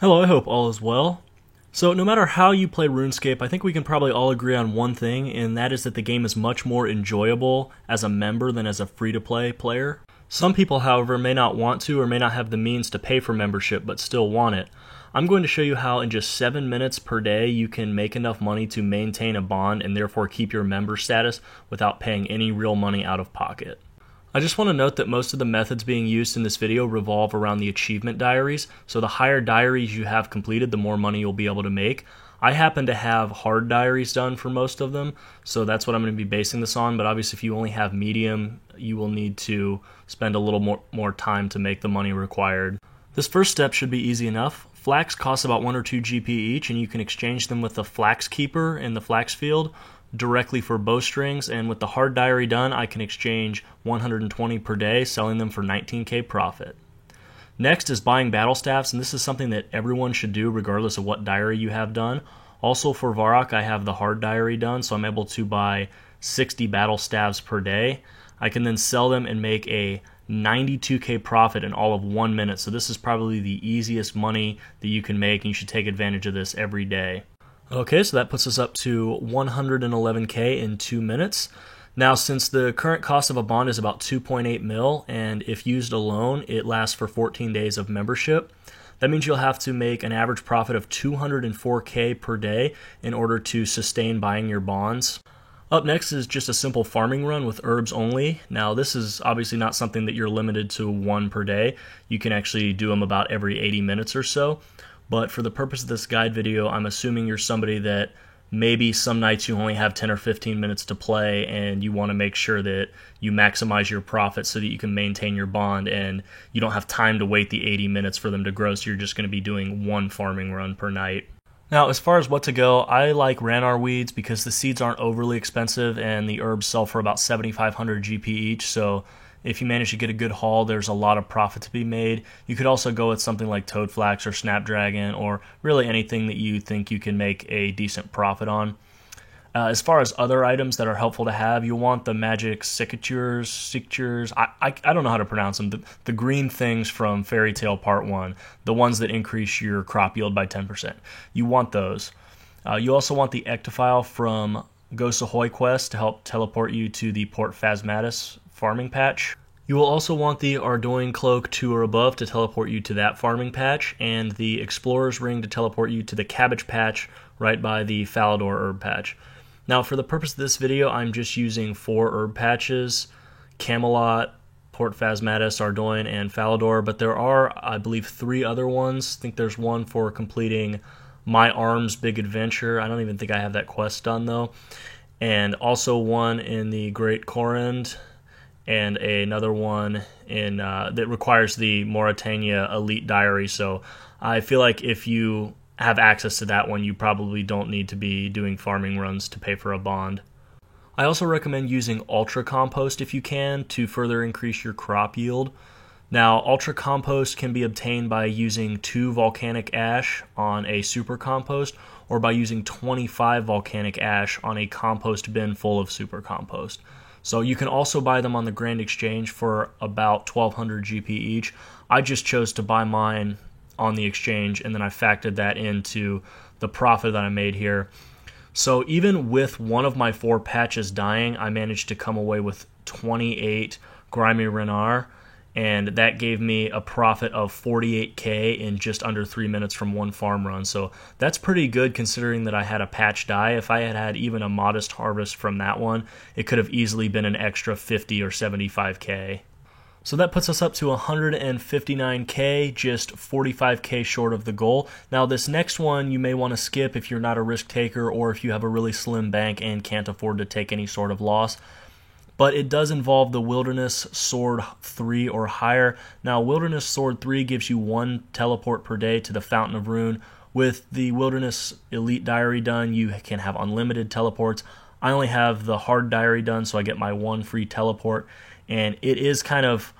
Hello, I hope all is well. So no matter how you play RuneScape, I think we can probably all agree on one thing, and that is that the game is much more enjoyable as a member than as a free-to-play player. Some people, however, may not want to or may not have the means to pay for membership but still want it. I'm going to show you how in just 7 minutes per day you can make enough money to maintain a bond and therefore keep your member status without paying any real money out of pocket. I just want to note that most of the methods being used in this video revolve around the achievement diaries, so the higher diaries you have completed, the more money you'll be able to make. I happen to have hard diaries done for most of them, so that's what I'm going to be basing this on, but obviously if you only have medium, you will need to spend a little more time to make the money required. This first step should be easy enough. Flax costs about 1 or 2 GP each, and you can exchange them with the Flax Keeper in the Flax field directly for bowstrings, and with the hard diary done, I can exchange 120 per day, selling them for 19k profit. Next is buying battle staffs, and this is something that everyone should do regardless of what diary you have done. Also for Varrock, I have the hard diary done, so I'm able to buy 60 battle staves per day. I can then sell them and make a 92k profit in all of 1 minute, so this is probably the easiest money that you can make, and you should take advantage of this every day. Okay, so that puts us up to 111k in 2 minutes. Now, since the current cost of a bond is about 2.8 mil, and if used alone, it lasts for 14 days of membership, that means you'll have to make an average profit of 204k per day in order to sustain buying your bonds. Up next is just a simple farming run with herbs only. Now, this is obviously not something that you're limited to 1 per day. You can actually do them about every 80 minutes or so. But for the purpose of this guide video, I'm assuming you're somebody that maybe some nights you only have 10 or 15 minutes to play and you want to make sure that you maximize your profit so that you can maintain your bond and you don't have time to wait the 80 minutes for them to grow, so you're just going to be doing 1 farming run per night. Now, as far as what to go, I like Ranarr weeds because the seeds aren't overly expensive and the herbs sell for about 7,500 GP each, so if you manage to get a good haul, there's a lot of profit to be made. You could also go with something like Toadflax or Snapdragon, or really anything that you think you can make a decent profit on. As far as other items that are helpful to have, you'll want the magic Sictures. I don't know how to pronounce them. The green things from Fairy Tail Part 1, the ones that increase your crop yield by 10%. You want those. You also want the Ectophile from Ghost Ahoy Quest to help teleport you to the Port Phasmatis farming patch. You will also want the Ardoin Cloak 2 or above to teleport you to that farming patch, and the Explorer's Ring to teleport you to the Cabbage patch right by the Falador herb patch. Now, for the purpose of this video, I'm just using 4 herb patches: Camelot, Port Phasmatis, Ardoin, and Falador, but there are, I believe, 3 other ones. I think there's one for completing My Arms Big Adventure. I don't even think I have that quest done, though. And also one in the Great Korund, and another one in that requires the Mauritania Elite Diary. So I feel like if you have access to that one, you probably don't need to be doing farming runs to pay for a bond. I also recommend using Ultra Compost if you can to further increase your crop yield. Now, Ultra Compost can be obtained by using 2 volcanic ash on a super compost, or by using 25 volcanic ash on a compost bin full of super compost. So you can also buy them on the Grand Exchange for about 1,200 GP each. I just chose to buy mine on the exchange, and then I factored that into the profit that I made here. So even with one of my 4 patches dying, I managed to come away with 28 Grimy Ranarr, and that gave me a profit of 48k in just under 3 minutes from 1 farm run. So that's pretty good considering that I had a patch die. If I had had even a modest harvest from that one, it could have easily been an extra 50 or 75k. So that puts us up to 159k, just 45k short of the goal. Now this next one you may want to skip if you're not a risk taker or if you have a really slim bank and can't afford to take any sort of loss. But it does involve the Wilderness Sword 3 or higher. Now, Wilderness Sword 3 gives you 1 teleport per day to the Fountain of Rune. With the Wilderness Elite Diary done, you can have unlimited teleports. I only have the hard diary done, so I get my 1 free teleport. And it is kind of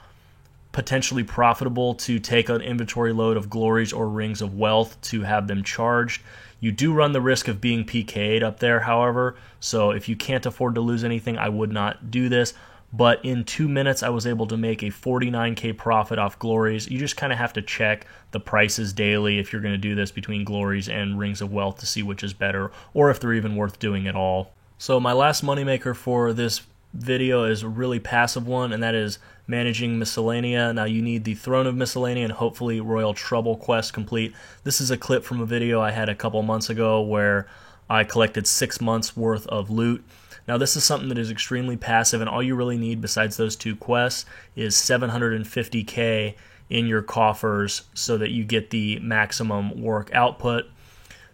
potentially profitable to take an inventory load of glories or rings of wealth to have them charged. You do run the risk of being PK'd up there, however, so if you can't afford to lose anything, I would not do this. but in 2 minutes I was able to make a 49k profit off glories. You just kind of have to check the prices daily if you're going to do this between glories and rings of wealth to see which is better, or if they're even worth doing at all. So my last moneymaker for this video is a really passive one, and that is managing Miscellanea. Now you need the Throne of Miscellanea and hopefully Royal Trouble quest complete. This is a clip from a video I had a couple months ago where I collected 6 months worth of loot. Now this is something that is extremely passive, and all you really need besides those 2 quests is 750k in your coffers so that you get the maximum work output.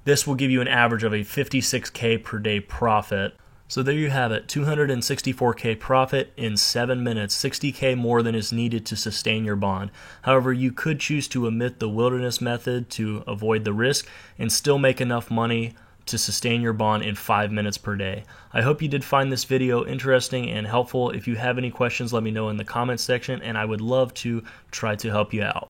This will give you an average of a 56k per day profit. So there you have it, 264k profit in 7 minutes, 60k more than is needed to sustain your bond. However, you could choose to omit the wilderness method to avoid the risk and still make enough money to sustain your bond in 5 minutes per day. I hope you did find this video interesting and helpful. If you have any questions, let me know in the comments section, and I would love to try to help you out.